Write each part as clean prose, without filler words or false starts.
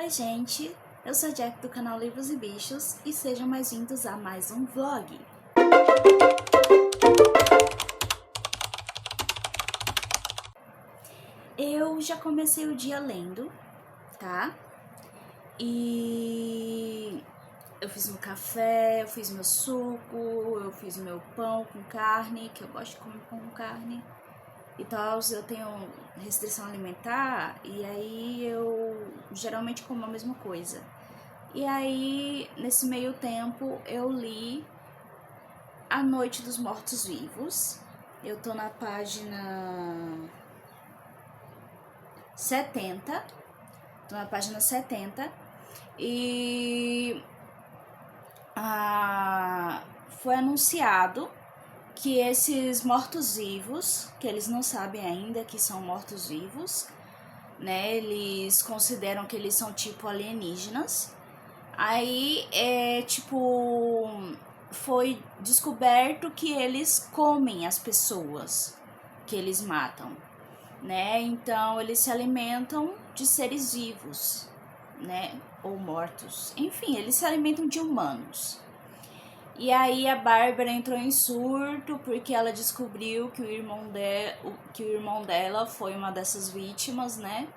Oi gente, eu sou a Jack do canal Livros e Bichos e sejam bem-vindos a mais um vlog. Eu já comecei o dia lendo, tá? E eu fiz meu café, eu fiz meu suco, eu fiz meu pão com carne, que eu gosto de comer pão com carne e tal. Eu tenho restrição alimentar e aí eu geralmente como a mesma coisa. E aí, nesse meio tempo, eu li A Noite dos Mortos-Vivos. Eu tô na página 70. Tô na página 70. E foi anunciado que esses mortos-vivos, que eles não sabem ainda que são mortos-vivos, né? Eles consideram que eles são tipo alienígenas. Aí, foi descoberto que eles comem as pessoas que eles matam, né? Então, eles se alimentam de seres vivos, né? Ou mortos. Enfim, eles se alimentam de humanos. E aí, a Bárbara entrou em surto porque ela descobriu que o irmão dela foi uma dessas vítimas, né?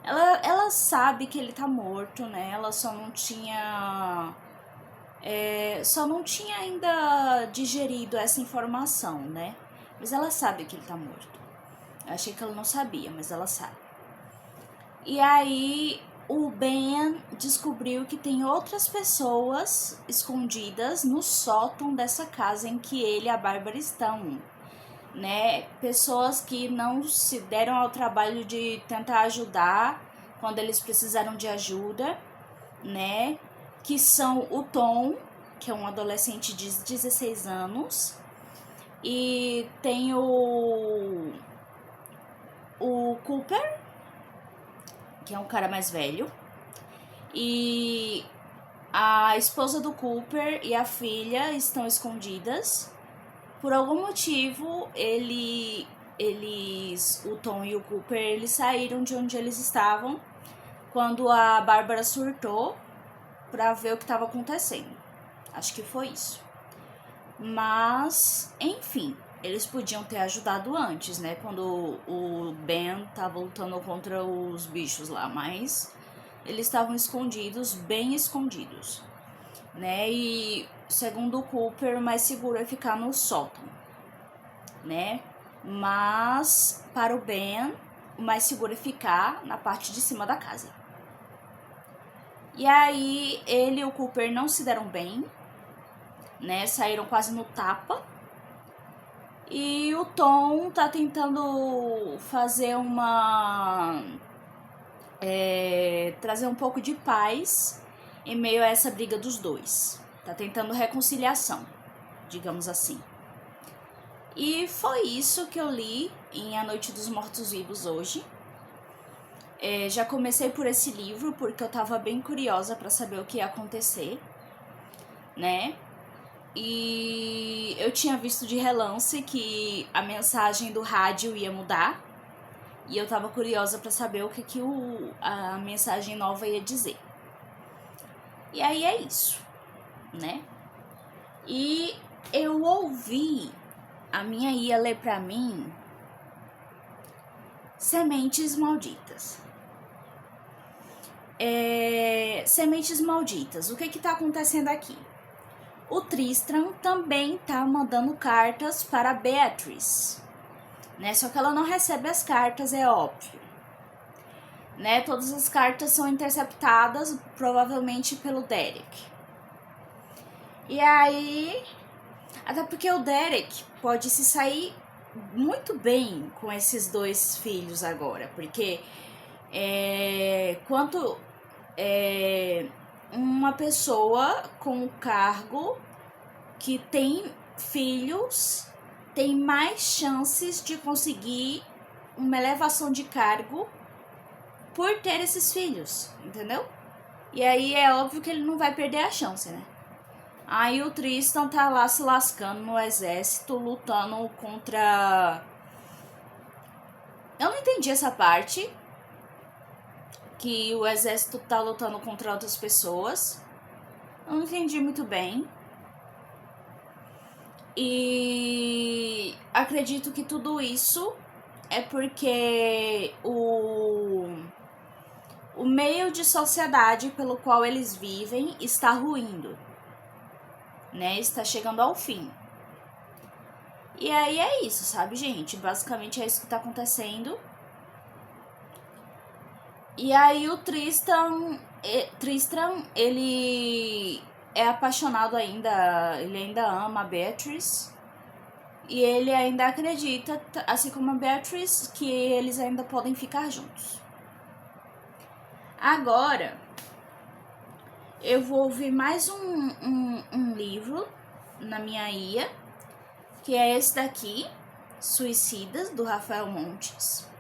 Ela sabe que ele tá morto, né? Ela só não tinha ainda digerido essa informação, né? Mas ela sabe que ele tá morto. Eu achei que ela não sabia, mas ela sabe. E aí o Ben descobriu que tem outras pessoas escondidas no sótão dessa casa em que ele e a Bárbara estão, né? Pessoas que não se deram ao trabalho de tentar ajudar quando eles precisaram de ajuda, né? Que são o Tom, que é um adolescente de 16 anos, e tem o Cooper, que é um cara mais velho, e a esposa do Cooper e a filha estão escondidas. Por algum motivo, o Tom e o Cooper, eles saíram de onde eles estavam quando a Bárbara surtou pra ver o que estava acontecendo. Acho que foi isso. Mas, enfim, eles podiam ter ajudado antes, né? Quando o Ben tava lutando contra os bichos lá, mas eles estavam escondidos, bem escondidos, né? E segundo o Cooper, o mais seguro é ficar no sótão, né? Mas para o Ben, o mais seguro é ficar na parte de cima da casa. E aí ele e o Cooper não se deram bem, né? Saíram quase no tapa. E o Tom tá tentando fazer trazer um pouco de paz em meio a essa briga dos dois. Tá tentando reconciliação, digamos assim. E foi isso que eu li em A Noite dos Mortos-Vivos hoje. Já comecei por esse livro porque eu tava bem curiosa pra saber o que ia acontecer, né? E eu tinha visto de relance que a mensagem do rádio ia mudar. E eu tava curiosa pra saber o que a mensagem nova ia dizer. E aí é isso, né? E eu ouvi a minha ia ler pra mim Sementes Malditas. Sementes Malditas. O que tá acontecendo aqui? O Tristram também tá mandando cartas para Beatrice, né? Só que ela não recebe as cartas, é óbvio, né? Todas as cartas são interceptadas, provavelmente pelo Derek. E aí, até porque o Derek pode se sair muito bem com esses dois filhos agora, porque uma pessoa com o cargo que tem filhos tem mais chances de conseguir uma elevação de cargo por ter esses filhos, entendeu? E aí é óbvio que ele não vai perder a chance, né? Aí o Tristan tá lá se lascando no exército, lutando contra... Eu não entendi essa parte, que o exército tá lutando contra outras pessoas. Eu não entendi muito bem. E acredito que tudo isso é porque o meio de sociedade pelo qual eles vivem está ruindo, né? Está chegando ao fim. E aí é isso, sabe, gente? Basicamente é isso que tá acontecendo. E aí o Tristram, ele é apaixonado ainda, ele ainda ama a Beatrice. E ele ainda acredita, assim como a Beatrice, que eles ainda podem ficar juntos. Agora, eu vou ouvir mais um livro na minha IA, que é esse daqui, Suicidas, do Rafael Montes.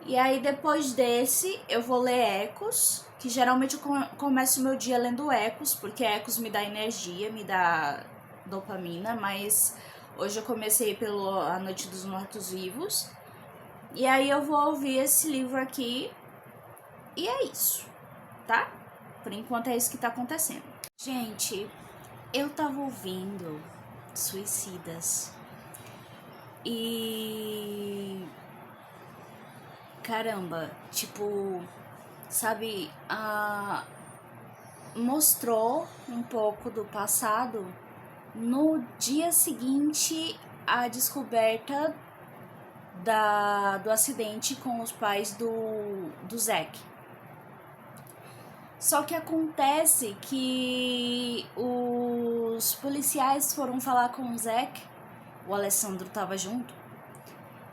E aí, depois desse, eu vou ler Ecos, que geralmente eu começo o meu dia lendo Ecos, porque Ecos me dá energia, me dá dopamina, mas hoje eu comecei pelo A Noite dos Mortos-Vivos. E aí eu vou ouvir esse livro aqui, e é isso, tá? Por enquanto é isso que tá acontecendo. Gente, eu tava ouvindo Suicidas e... caramba, tipo, sabe, mostrou um pouco do passado no dia seguinte à descoberta do acidente com os pais do Zack. Só que acontece que os policiais foram falar com o Zack, o Alessandro tava junto,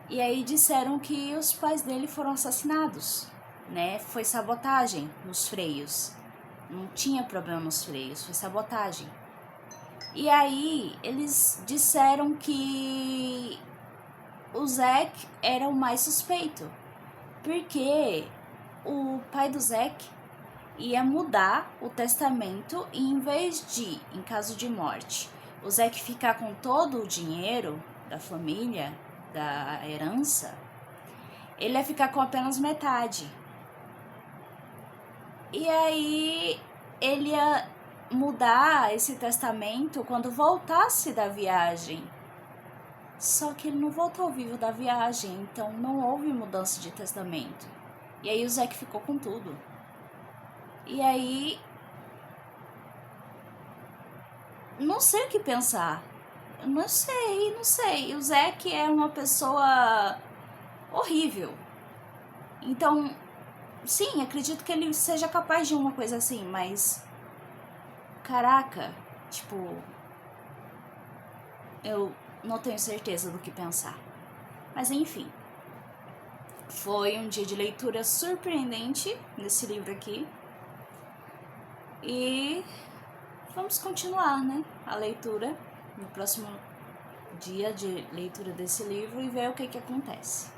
e aí disseram que os pais dele foram assassinados, né? Foi sabotagem nos freios. Não tinha problema nos freios, foi sabotagem. E aí eles disseram que o Zack era o mais suspeito, porque o pai do Zack ia mudar o testamento e em vez de, em caso de morte, o Zack ficar com todo o dinheiro da família, da herança, ele ia ficar com apenas metade. E aí ele ia mudar esse testamento quando voltasse da viagem. Só que ele não voltou vivo da viagem, então não houve mudança de testamento. E aí o Zack ficou com tudo. E aí não sei o que pensar. Não sei. O Zack é uma pessoa horrível. Então, sim, acredito que ele seja capaz de uma coisa assim, mas... caraca, tipo... eu não tenho certeza do que pensar. Mas enfim. Foi um dia de leitura surpreendente nesse livro aqui. E vamos continuar, né, a leitura no próximo dia de leitura desse livro e ver o que acontece.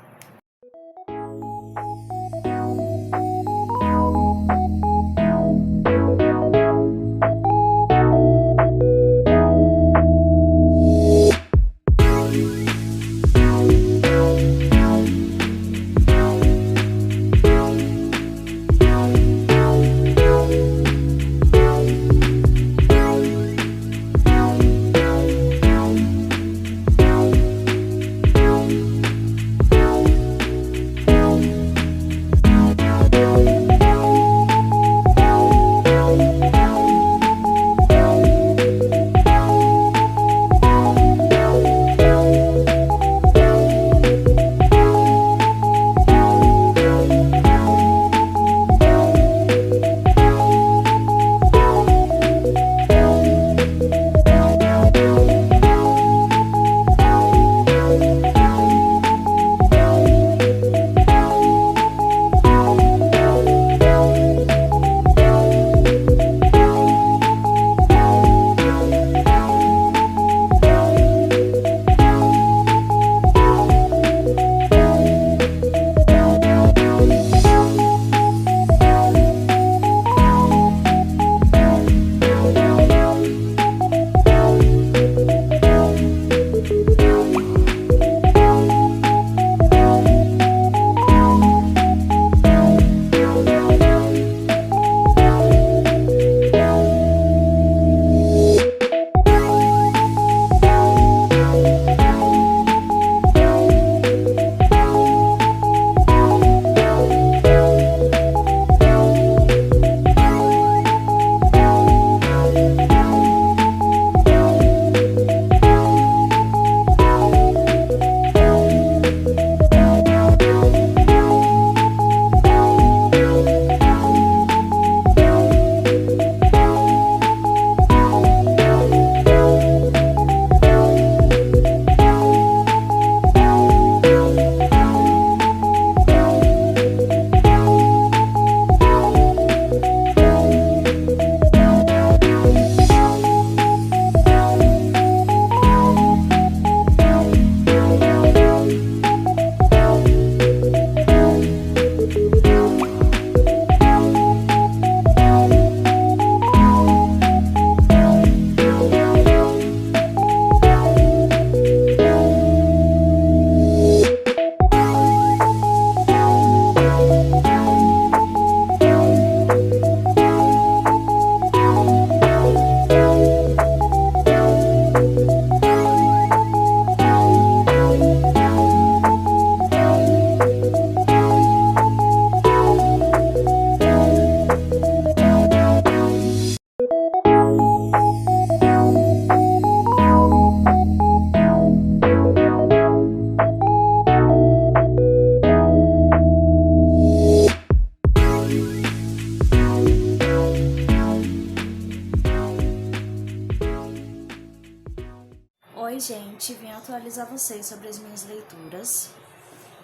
Oi, gente, vim atualizar vocês sobre as minhas leituras.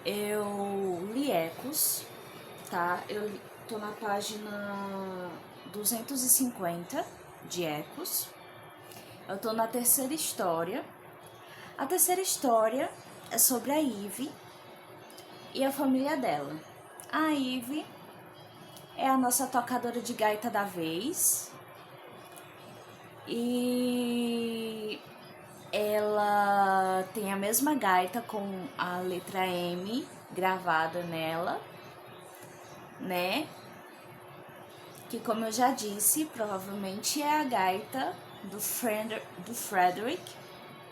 Eu li Ecos, tá? Eu tô na página 250 de Ecos. Eu tô na terceira história. A terceira história é sobre a Ivy e a família dela. A Ivy é a nossa tocadora de gaita da vez. E ela tem a mesma gaita com a letra M gravada nela, né? Que, como eu já disse, provavelmente é a gaita do Frederick,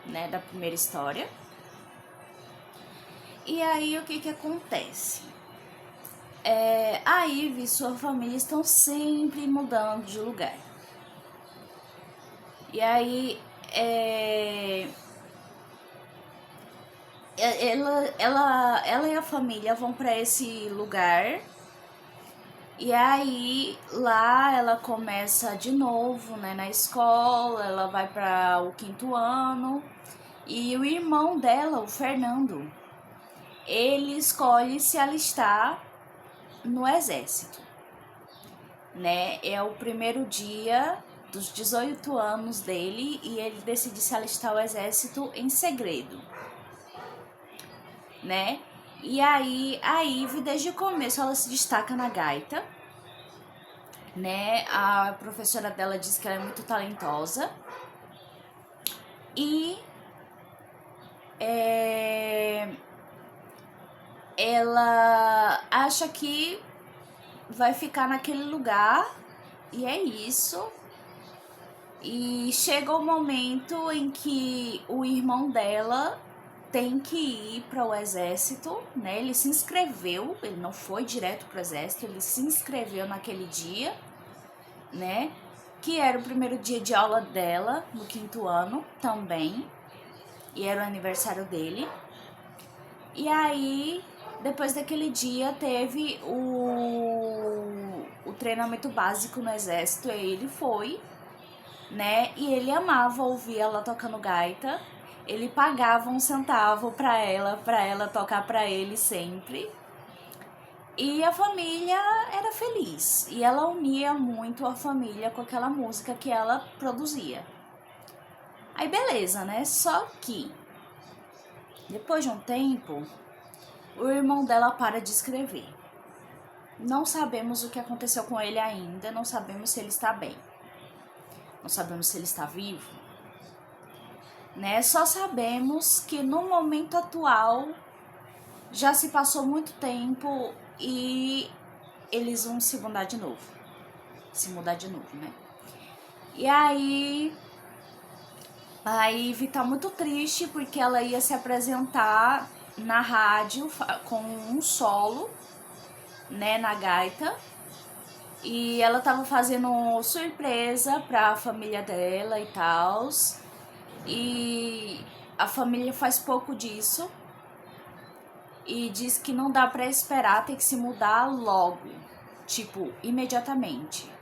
né? Da primeira história. E aí, o que acontece? A Ivy e sua família estão sempre mudando de lugar. E aí, ela e a família vão para esse lugar. E aí, lá ela começa de novo, né, na escola, ela vai para o 5º ano. E o irmão dela, o Fernando, ele escolhe se alistar no exército, né? É o primeiro dia dos 18 anos dele e ele decide se alistar ao exército em segredo, né? E aí a Ivy, desde o começo, ela se destaca na gaita, né? A professora dela diz que ela é muito talentosa e ela acha que vai ficar naquele lugar e é isso. E chega o momento em que o irmão dela tem que ir para o exército, né? Ele se inscreveu, ele não foi direto para o exército, ele se inscreveu naquele dia, né? Que era o primeiro dia de aula dela, no 5º ano também, e era o aniversário dele. E aí, depois daquele dia, teve o treinamento básico no exército, e ele foi, né? E ele amava ouvir ela tocando gaita. Ele pagava 1 centavo para ela tocar para ele sempre. E a família era feliz. E ela unia muito a família com aquela música que ela produzia. Aí beleza, né? Só que depois de um tempo, o irmão dela para de escrever. Não sabemos o que aconteceu com ele ainda, não sabemos se ele está bem. Não sabemos se ele está vivo, né? Só sabemos que no momento atual já se passou muito tempo e eles vão se mudar de novo. Né? E aí a Ivy tá muito triste porque ela ia se apresentar na rádio com um solo, né, na gaita. E ela tava fazendo surpresa pra família dela e tal. E a família faz pouco disso. E diz que não dá pra esperar, tem que se mudar logo. Tipo, imediatamente.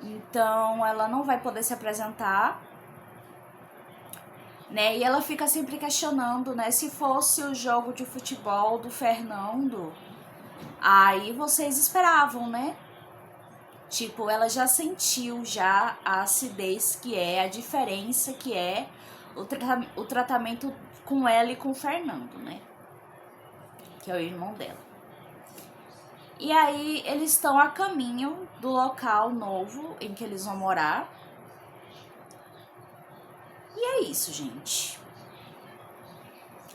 Então ela não vai poder se apresentar, né? E ela fica sempre questionando, né? Se fosse o jogo de futebol do Fernando, aí vocês esperavam, né? Tipo, ela já sentiu já a acidez que é, a diferença que é o tratamento com ela e com o Fernando, né? Que é o irmão dela. E aí eles estão a caminho do local novo em que eles vão morar. E é isso, gente.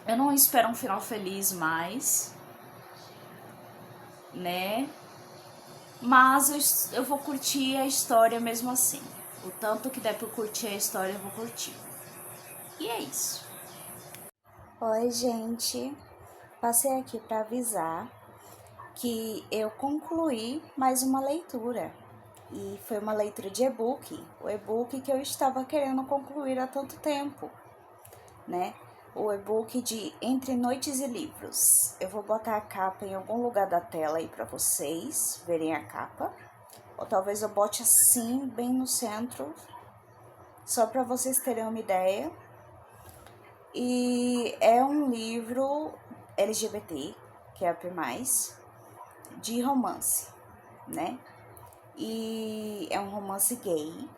Eu não espero um final feliz mais, né? Mas eu vou curtir a história mesmo assim. O tanto que der pra curtir a história, eu vou curtir. E é isso. Oi, gente. Passei aqui para avisar que eu concluí mais uma leitura. E foi uma leitura de e-book. O e-book que eu estava querendo concluir há tanto tempo, né? O e-book de Entre Noites e Livros. Eu vou botar a capa em algum lugar da tela aí para vocês verem a capa. Ou talvez eu bote assim, bem no centro, só para vocês terem uma ideia. E é um livro LGBT, que é a P+, de romance, né? E é um romance gay,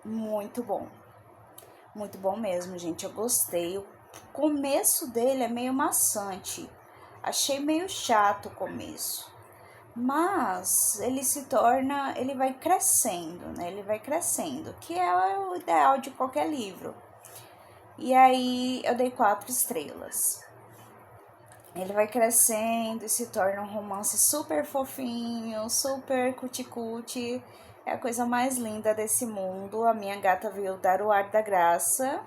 muito bom mesmo, gente. Eu gostei. O começo dele é meio maçante, achei meio chato o começo, mas ele vai crescendo, né? Ele vai crescendo, que é o ideal de qualquer livro. E aí eu dei 4 estrelas. Ele vai crescendo e se torna um romance super fofinho, super cuti-cuti. É a coisa mais linda desse mundo. A minha gata veio dar o ar da graça,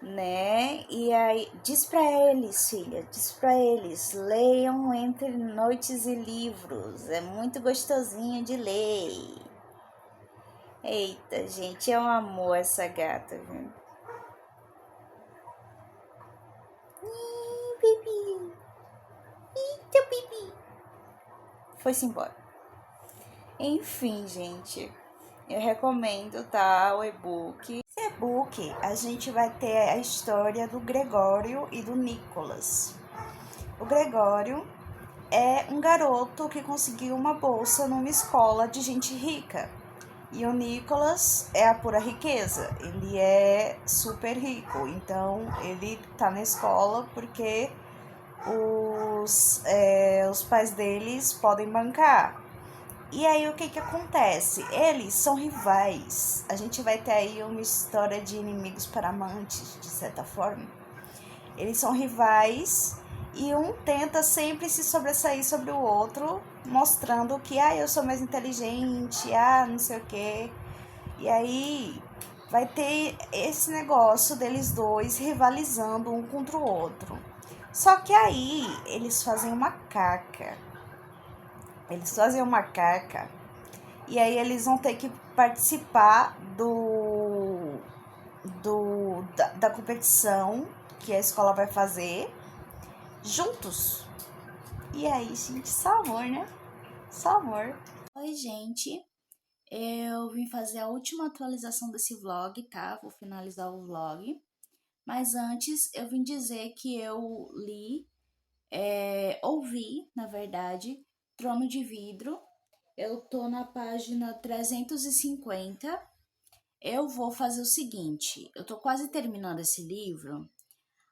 né? E aí, diz pra eles, filha, diz pra eles, leiam Entre Noites e Livros. É muito gostosinho de ler. Eita, gente, é um amor essa gata, viu? Bibi, eita, bibi. Foi-se embora. Enfim, gente, eu recomendo, tá, o e-book. Esse e-book, a gente vai ter a história do Gregório e do Nicolas. O Gregório é um garoto que conseguiu uma bolsa numa escola de gente rica. E o Nicolas é a pura riqueza, ele é super rico, então ele tá na escola porque os pais deles podem bancar. E aí o que que acontece? Eles são rivais. A gente vai ter aí uma história de inimigos para amantes, de certa forma. Eles são rivais e um tenta sempre se sobressair sobre o outro, mostrando que eu sou mais inteligente, não sei o quê. E aí vai ter esse negócio deles dois rivalizando um contra o outro. Só que aí eles fazem uma caca. E aí eles vão ter que participar da competição que a escola vai fazer juntos. E aí, gente, só amor, né? Só amor. Oi, gente. Eu vim fazer a última atualização desse vlog, tá? Vou finalizar o vlog. Mas antes, eu vim dizer que eu ouvi, na verdade, Trono de Vidro. Eu tô na página 350. Eu vou fazer o seguinte, eu tô quase terminando esse livro,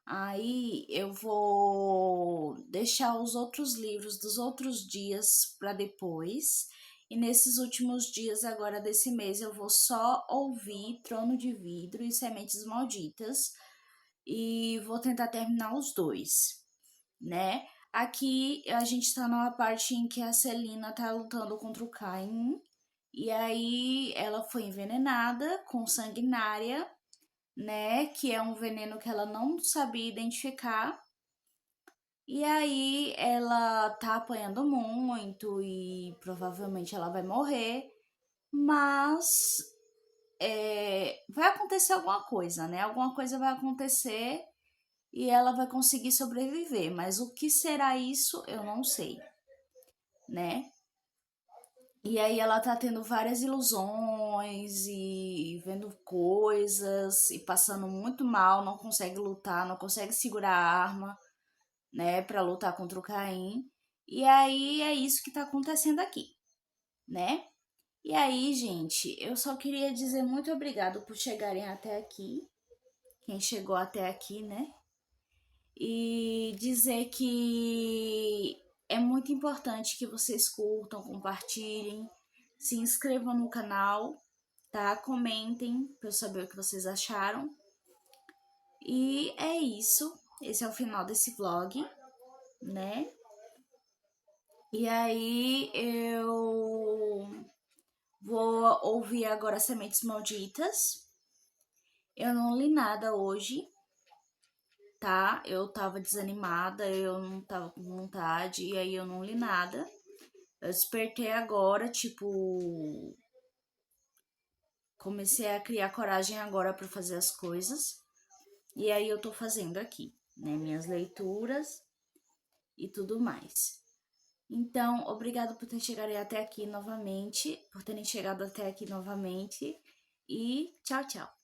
aí eu vou deixar os outros livros dos outros dias para depois, e nesses últimos dias agora desse mês eu vou só ouvir Trono de Vidro e Sementes Malditas, e vou tentar terminar os dois, né? Aqui a gente tá numa parte em que a Celina tá lutando contra o Caim, e aí ela foi envenenada com sanguinária, né? Que é um veneno que ela não sabia identificar. E aí ela tá apanhando muito e provavelmente ela vai morrer. Mas vai acontecer alguma coisa, né? Alguma coisa vai acontecer e ela vai conseguir sobreviver. Mas o que será isso, eu não sei, né? E aí ela tá tendo várias ilusões e vendo coisas e passando muito mal, não consegue lutar, não consegue segurar a arma, né, pra lutar contra o Caim. E aí é isso que tá acontecendo aqui, né? E aí, gente, eu só queria dizer muito obrigado por chegarem até aqui, quem chegou até aqui, né? E dizer que é muito importante que vocês curtam, compartilhem, se inscrevam no canal, tá? Comentem para eu saber o que vocês acharam. E é isso. Esse é o final desse vlog, né? E aí eu vou ouvir agora Sementes Malditas. Eu não li nada hoje, tá? Eu tava desanimada, eu não tava com vontade, e aí eu não li nada. Eu despertei agora, tipo, comecei a criar coragem agora para fazer as coisas. E aí eu tô fazendo aqui, né, minhas leituras e tudo mais. Então, obrigado por terem chegado até aqui novamente, por terem chegado até aqui novamente, e tchau, tchau.